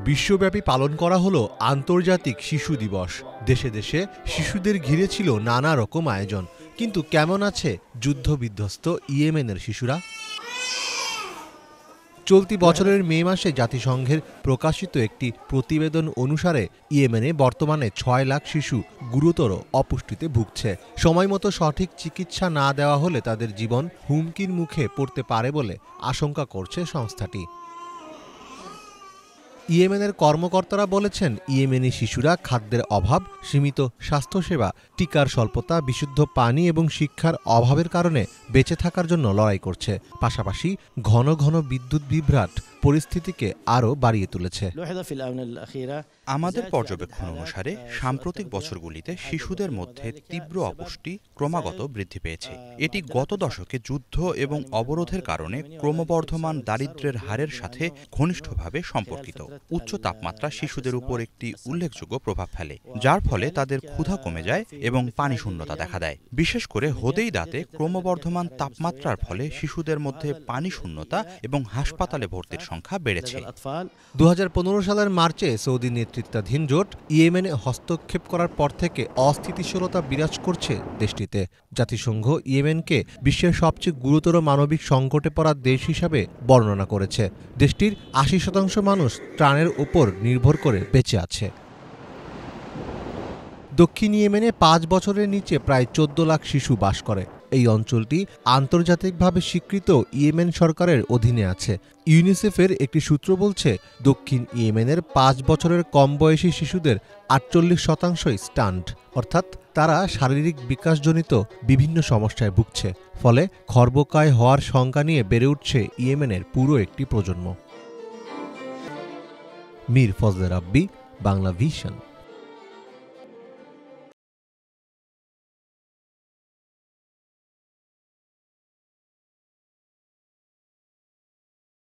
বিশ্বব্যাপী পালন করা হলো আন্তর্জাতিক শিশু দিবস। দেশে দেশে শিশুদের ঘিরে ছিল নানা রকম আয়োজন। কিন্তু কেমন আছে যুদ্ধবিধ্বস্ত ইয়েমেনের শিশুরা? চলতি বছরের মে মাসে জাতিসংঘের প্রকাশিত একটি প্রতিবেদন অনুসারে ইয়েমেনে বর্তমানে ৬ লাখ শিশু গুরুতর অপুষ্টিতে ভুগছে। সময়মতো সঠিক চিকিৎসা না দেওয়া হলে তাদের জীবন হুমকির মুখে পড়তে পারে বলে আশঙ্কা করছে সংস্থাটি। ইয়েমেনের কর্মকর্তারা বলেছেন, ইয়েমেনি শিশুরা খাদ্যের অভাব, সীমিত স্বাস্থ্যসেবা, টিকার স্বল্পতা, বিশুদ্ধ পানি এবং শিক্ষার অভাবের কারণে বেঁচে থাকার জন্য লড়াই করছে। পাশাপাশি ঘন ঘন বিদ্যুৎ বিভ্রাট পরিস্থিতিকে আরও বাড়িয়ে তুলেছে। আমাদের পর্যবেক্ষণ অনুসারে সাম্প্রতিক বছরগুলিতে শিশুদের মধ্যে তীব্র অপুষ্টি ক্রমাগত বৃদ্ধি পেয়েছে। এটি গত দশকে যুদ্ধ এবং অবরোধের কারণে ক্রমবর্ধমান দারিদ্র্যের হারের সাথে ঘনিষ্ঠভাবে সম্পর্কিত। উচ্চ তাপমাত্রা শিশুদের উপর একটি উল্লেখযোগ্য প্রভাব ফেলে, যার ফলে তাদের ক্ষুধা কমে যায় এবং পানি শূন্যতা দেখা দেয়। বিশেষ করে হোদেইদাতে ক্রমবর্ধমান তাপমাত্রার ফলে শিশুদের মধ্যে পানি শূন্যতা এবং হাসপাতালে ভর্তির সংখ্যা বেড়েছে। ২০১৫ সালের মার্চে সৌদি নেতৃত্বাধীন জোট ইয়েমেনে হস্তক্ষেপ করার পর থেকে অস্থিতিশীলতা বিরাজ করছে দেশটিতে। জাতিসংঘ ইয়েমেনকে বিশ্বের সবচেয়ে গুরুতর মানবিক সংকটে পড়া দেশ হিসাবে বর্ণনা করেছে। দেশটির ৮০% মানুষ ত্রাণের উপর নির্ভর করে বেঁচে আছে। দক্ষিণ ইয়েমেনে ৫ বছরের নিচে প্রায় ১৪ লাখ শিশু বাস করে। এই অঞ্চলটি আন্তর্জাতিকভাবে স্বীকৃত ইয়েমেন সরকারের অধীনে আছে। ইউনিসেফের একটি সূত্র বলছে, দক্ষিণ ইয়েমেনের ৫ বছরের কম বয়সী শিশুদের ৪৮% স্টান্ট, অর্থাৎ তারা শারীরিক বিকাশজনিত বিভিন্ন সমস্যায় ভুগছে। ফলে খর্বকায় হওয়ার শঙ্কা নিয়ে বেড়ে উঠছে ইয়েমেনের পুরো একটি প্রজন্ম। মীর ফজলে রাব্বি, বাংলা ভিশন।